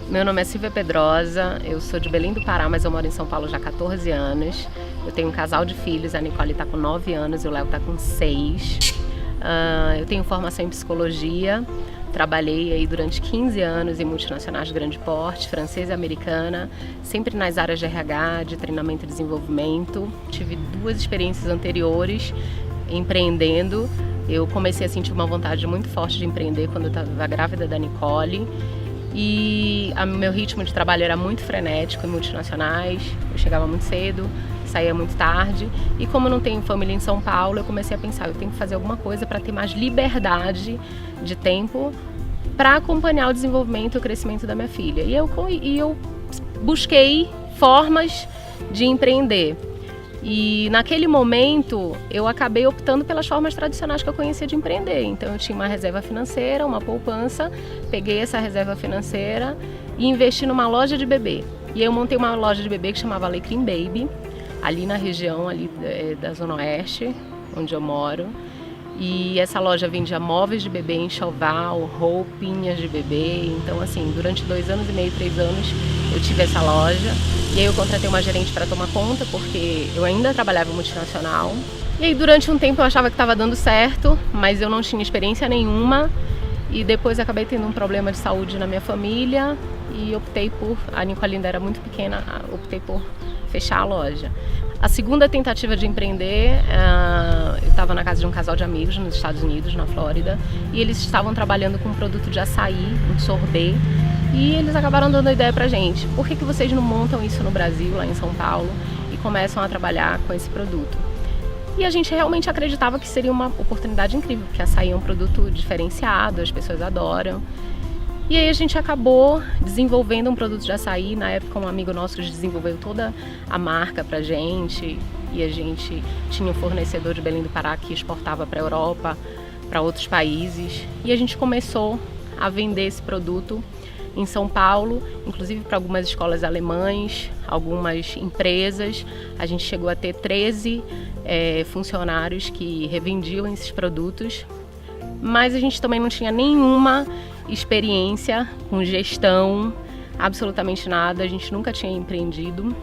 Meu nome é Silvia Pedrosa, eu sou de Belém do Pará, mas eu moro em São Paulo já há 14 anos. Eu tenho um casal de filhos, a Nicole está com 9 anos e o Léo está com 6. Eu tenho formação em psicologia, trabalhei aí durante 15 anos em multinacionais de grande porte, francesa e americana, sempre nas áreas de RH, de treinamento e desenvolvimento. Tive 2 experiências anteriores empreendendo. Eu comecei a sentir uma vontade muito forte de empreender quando eu estava grávida da Nicole. E o meu ritmo de trabalho era muito frenético em multinacionais, eu chegava muito cedo, saía muito tarde. E como eu não tenho família em São Paulo, eu comecei a pensar, eu tenho que fazer alguma coisa para ter mais liberdade de tempo para acompanhar o desenvolvimento e o crescimento da minha filha. E eu busquei formas de empreender. E naquele momento eu acabei optando pelas formas tradicionais que eu conhecia de empreender. Então eu tinha uma reserva financeira, uma poupança, peguei essa reserva financeira e investi numa loja de bebê. E aí eu montei uma loja de bebê que chamava Alecrim Baby, ali na região ali da Zona Oeste, onde eu moro. E essa loja vendia móveis de bebê, enxoval, roupinhas de bebê. Então assim, durante 2 anos e meio, 3 anos eu tive essa loja. E aí eu contratei uma gerente para tomar conta, porque eu ainda trabalhava em multinacional. E aí durante um tempo eu achava que estava dando certo, mas eu não tinha experiência nenhuma. E depois acabei tendo um problema de saúde na minha família e optei por, a Nicole ainda era muito pequena, optei por fechar a loja. A segunda tentativa de empreender, eu estava na casa de um casal de amigos nos Estados Unidos, na Flórida, e eles estavam trabalhando com um produto de açaí, um sorbet, e eles acabaram dando a ideia pra gente. Por que vocês não montam isso no Brasil, lá em São Paulo, e começam a trabalhar com esse produto? E a gente realmente acreditava que seria uma oportunidade incrível, porque açaí é um produto diferenciado, as pessoas adoram. E aí a gente acabou desenvolvendo um produto de açaí. Na época um amigo nosso desenvolveu toda a marca pra gente, e a gente tinha um fornecedor de Belém do Pará que exportava para a Europa, para outros países, e a gente começou a vender esse produto em São Paulo, inclusive para algumas escolas alemãs, algumas empresas. A gente chegou a ter 13 funcionários que revendiam esses produtos, mas a gente também não tinha nenhuma experiência com gestão, absolutamente nada, a gente nunca tinha empreendido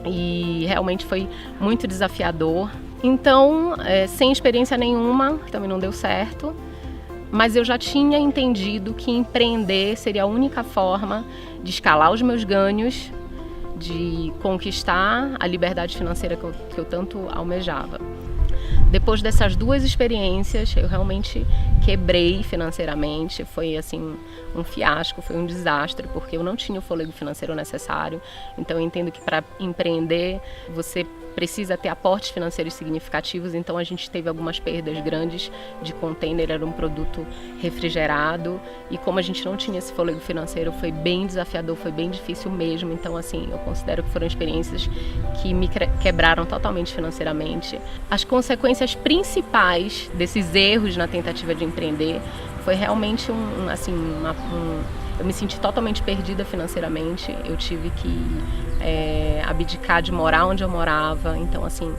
e realmente foi muito desafiador. Então, sem experiência nenhuma, também não deu certo, mas eu já tinha entendido que empreender seria a única forma de escalar os meus ganhos, de conquistar a liberdade financeira que eu tanto almejava. Depois dessas 2 experiências, eu realmente quebrei financeiramente. Foi assim um fiasco, foi um desastre, porque eu não tinha o fôlego financeiro necessário. Então eu entendo que para empreender você precisa ter aportes financeiros significativos. Então a gente teve algumas perdas grandes de container, era um produto refrigerado, e como a gente não tinha esse fôlego financeiro, foi bem desafiador, foi bem difícil mesmo. Então assim, eu considero que foram experiências que me quebraram totalmente financeiramente. As consequências principais desses erros na tentativa de empreender foi realmente eu me senti totalmente perdida financeiramente. Eu tive que abdicar de morar onde eu morava. Então assim,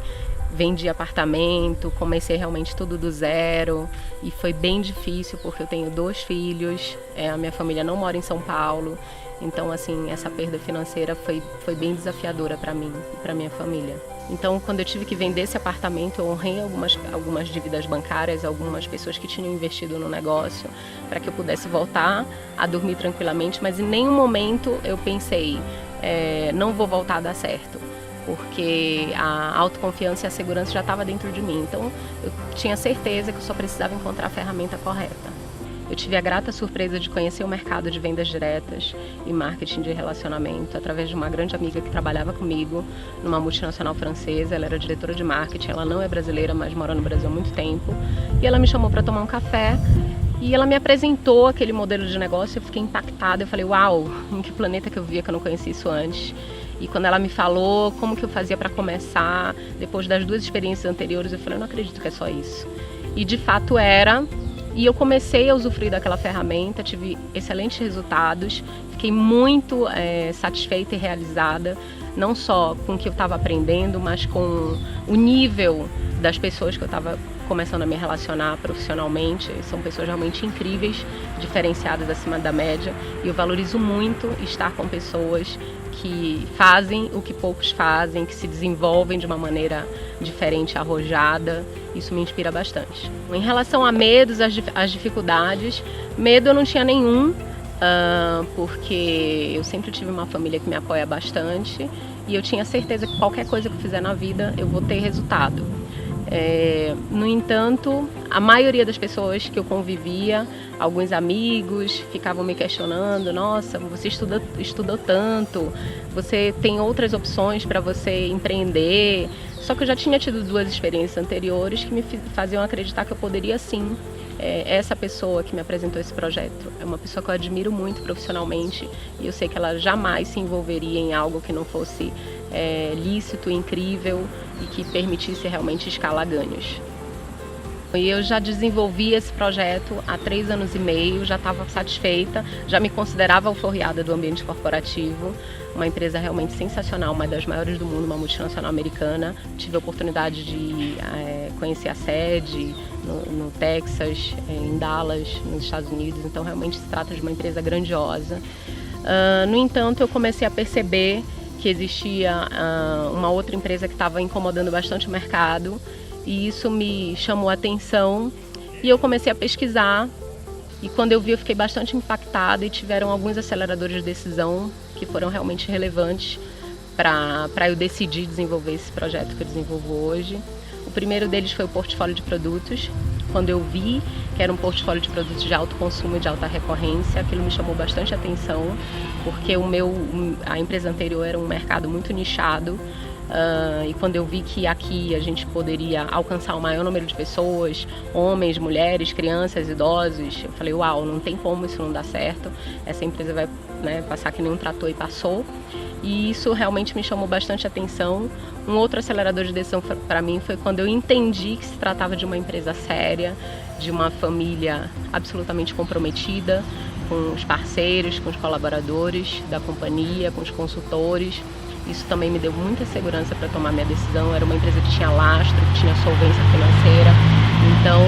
vendi apartamento, comecei realmente tudo do zero, e foi bem difícil porque eu tenho 2 filhos, a minha família não mora em São Paulo. Então assim, essa perda financeira foi bem desafiadora para mim e para minha família. Então, quando eu tive que vender esse apartamento, eu honrei algumas dívidas bancárias, algumas pessoas que tinham investido no negócio, para que eu pudesse voltar a dormir tranquilamente, mas em nenhum momento eu pensei, não vou voltar a dar certo, porque a autoconfiança e a segurança já estava dentro de mim. Então, eu tinha certeza que eu só precisava encontrar a ferramenta correta. Eu tive a grata surpresa de conhecer o mercado de vendas diretas e marketing de relacionamento através de uma grande amiga que trabalhava comigo numa multinacional francesa. Ela era diretora de marketing, ela não é brasileira, mas mora no Brasil há muito tempo. E ela me chamou para tomar um café e ela me apresentou aquele modelo de negócio. Eu fiquei impactada, eu falei, uau, em que planeta que eu vivia que eu não conhecia isso antes? E quando ela me falou como que eu fazia para começar, depois das 2 experiências anteriores, eu falei, eu não acredito que é só isso. E de fato era. E eu comecei a usufruir daquela ferramenta, tive excelentes resultados, fiquei muito satisfeita e realizada, não só com o que eu estava aprendendo, mas com o nível das pessoas que eu estava começando a me relacionar profissionalmente. São pessoas realmente incríveis, diferenciadas acima da média, e eu valorizo muito estar com pessoas que fazem o que poucos fazem, que se desenvolvem de uma maneira diferente, arrojada. Isso me inspira bastante. Em relação a medos, as dificuldades, medo eu não tinha nenhum, porque eu sempre tive uma família que me apoia bastante e eu tinha certeza que qualquer coisa que eu fizer na vida eu vou ter resultado. No entanto, a maioria das pessoas que eu convivia, alguns amigos, ficavam me questionando: nossa, você estudou tanto, você tem outras opções para você empreender. Só que eu já tinha tido 2 experiências anteriores que me faziam acreditar que eu poderia sim. Essa pessoa que me apresentou esse projeto é uma pessoa que eu admiro muito profissionalmente, e eu sei que ela jamais se envolveria em algo que não fosse lícito, incrível e que permitisse realmente escalar ganhos. E eu já desenvolvi esse projeto há 3 anos e meio, já estava satisfeita, já me considerava alforriada do ambiente corporativo, uma empresa realmente sensacional, uma das maiores do mundo, uma multinacional americana. Tive a oportunidade de conhecer a sede no Texas, em Dallas, nos Estados Unidos, então realmente se trata de uma empresa grandiosa. No entanto, eu comecei a perceber que existia uma outra empresa que estava incomodando bastante o mercado, e isso me chamou a atenção e eu comecei a pesquisar, e quando eu vi eu fiquei bastante impactada, e tiveram alguns aceleradores de decisão que foram realmente relevantes para eu decidir desenvolver esse projeto que eu desenvolvo hoje. O primeiro deles foi o portfólio de produtos. Quando eu vi que era um portfólio de produtos de alto consumo e de alta recorrência, aquilo me chamou bastante atenção, porque a empresa anterior era um mercado muito nichado. E quando eu vi que aqui a gente poderia alcançar o maior número de pessoas, homens, mulheres, crianças, idosos, eu falei: uau, não tem como isso não dar certo, essa empresa vai passar que nem um trator, e passou. E isso realmente me chamou bastante atenção. Um outro acelerador de decisão para mim foi quando eu entendi que se tratava de uma empresa séria, de uma família absolutamente comprometida com os parceiros, com os colaboradores da companhia, com os consultores. Isso também me deu muita segurança para tomar minha decisão. Era uma empresa que tinha lastro, que tinha solvência financeira. Então,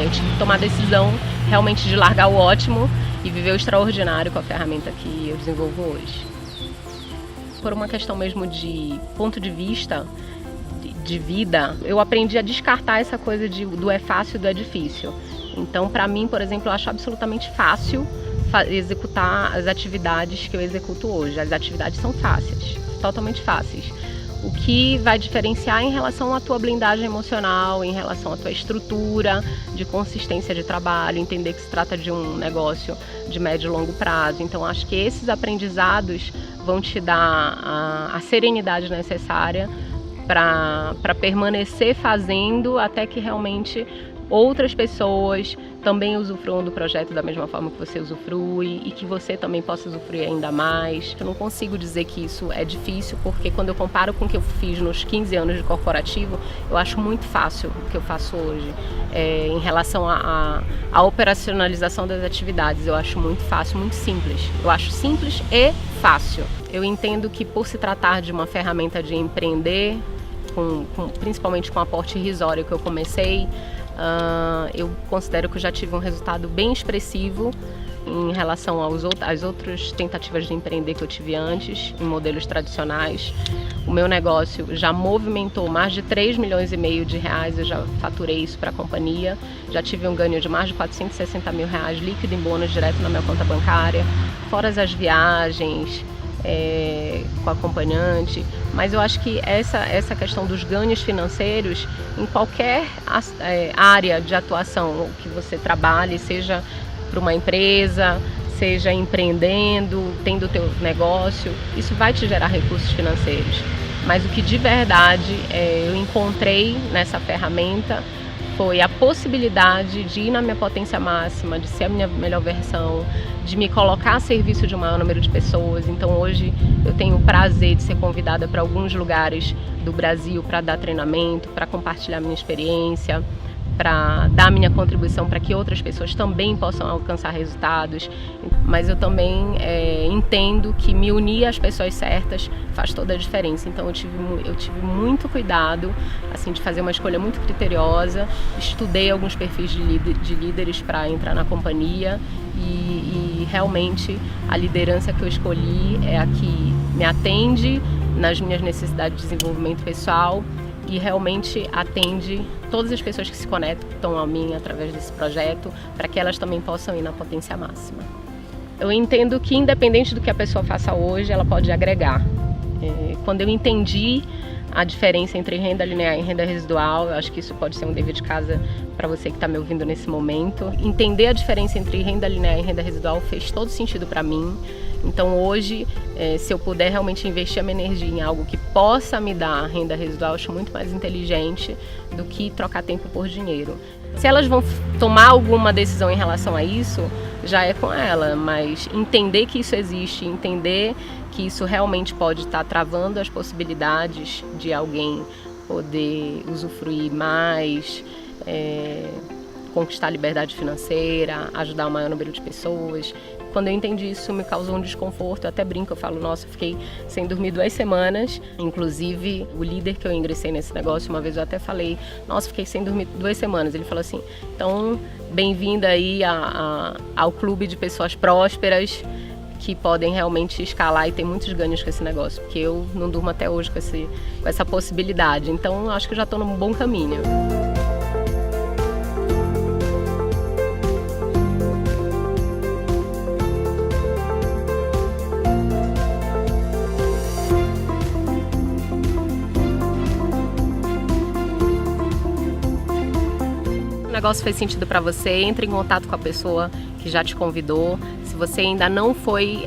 eu tive que tomar a decisão realmente de largar o ótimo e viver o extraordinário com a ferramenta que eu desenvolvo hoje. Por uma questão mesmo de ponto de vista, de vida, eu aprendi a descartar essa coisa do é fácil e do é difícil. Então, para mim, por exemplo, eu acho absolutamente fácil executar as atividades que eu executo hoje. As atividades são fáceis, totalmente fáceis. O que vai diferenciar em relação à tua blindagem emocional, em relação à tua estrutura de consistência de trabalho, entender que se trata de um negócio de médio e longo prazo. Então, acho que esses aprendizados vão te dar a serenidade necessária para permanecer fazendo até que realmente outras pessoas também usufruam do projeto da mesma forma que você usufrui, e que você também possa usufruir ainda mais. Eu não consigo dizer que isso é difícil, porque quando eu comparo com o que eu fiz nos 15 anos de corporativo, eu acho muito fácil o que eu faço hoje. Em relação à operacionalização das atividades, eu acho muito fácil, muito simples. Eu acho simples e fácil. Eu entendo que, por se tratar de uma ferramenta de empreender, principalmente com o aporte irrisório que eu comecei, eu considero que eu já tive um resultado bem expressivo em relação às outras tentativas de empreender que eu tive antes, em modelos tradicionais. O meu negócio já movimentou mais de 3,5 milhões de reais, eu já faturei isso para a companhia, já tive um ganho de mais de 460 mil reais líquido em bônus direto na minha conta bancária, fora as viagens, com acompanhante. Mas eu acho que essa questão dos ganhos financeiros em qualquer área de atuação que você trabalhe, seja para uma empresa, seja empreendendo, tendo o teu negócio, isso vai te gerar recursos financeiros. Mas o que de verdade eu encontrei nessa ferramenta foi a possibilidade de ir na minha potência máxima, de ser a minha melhor versão, de me colocar a serviço de um maior número de pessoas. Então hoje eu tenho o prazer de ser convidada para alguns lugares do Brasil para dar treinamento, para compartilhar minha experiência, para dar a minha contribuição para que outras pessoas também possam alcançar resultados, mas eu também entendo que me unir às pessoas certas faz toda a diferença. Então eu tive muito cuidado assim, de fazer uma escolha muito criteriosa, estudei alguns perfis de líderes para entrar na companhia e realmente a liderança que eu escolhi é a que me atende nas minhas necessidades de desenvolvimento pessoal e realmente atende todas as pessoas que se conectam a mim através desse projeto, para que elas também possam ir na potência máxima. Eu entendo que independente do que a pessoa faça hoje, ela pode agregar. Quando eu entendi a diferença entre renda linear e renda residual, eu acho que isso pode ser um dever de casa para você que está me ouvindo nesse momento. Entender a diferença entre renda linear e renda residual fez todo sentido para mim. Então hoje, se eu puder realmente investir a minha energia em algo que possa me dar renda residual, eu acho muito mais inteligente do que trocar tempo por dinheiro. Se elas vão tomar alguma decisão em relação a isso, já é com ela, mas entender que isso existe, entender que isso realmente pode estar travando as possibilidades de alguém poder usufruir mais, conquistar a liberdade financeira, ajudar o maior número de pessoas. Quando eu entendi isso, me causou um desconforto. Eu até brinco, eu falo, nossa, eu fiquei sem dormir 2 semanas. Inclusive, o líder que eu ingressei nesse negócio, uma vez eu até falei, nossa, fiquei sem dormir 2 semanas. Ele falou assim, então, bem-vinda aí ao clube de pessoas prósperas que podem realmente escalar e ter muitos ganhos com esse negócio, porque eu não durmo até hoje com essa possibilidade. Então, acho que eu já estou num bom caminho. O negócio fez sentido para você, entre em contato com a pessoa que já te convidou. Se você ainda não foi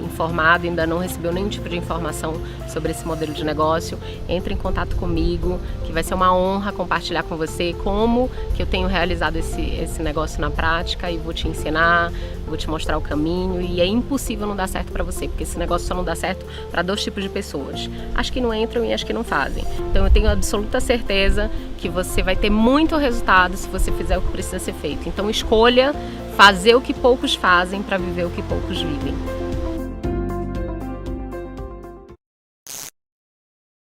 informado, ainda não recebeu nenhum tipo de informação sobre esse modelo de negócio, entre em contato comigo, que vai ser uma honra compartilhar com você como que eu tenho realizado esse negócio na prática e vou te ensinar, vou te mostrar o caminho. E é impossível não dar certo para você, porque esse negócio só não dá certo para 2 tipos de pessoas, as que não entram e as que não fazem. Então eu tenho absoluta certeza que você vai ter muito resultado se você fizer o que precisa ser feito. Então escolha fazer o que poucos fazem para viver o que poucos vivem.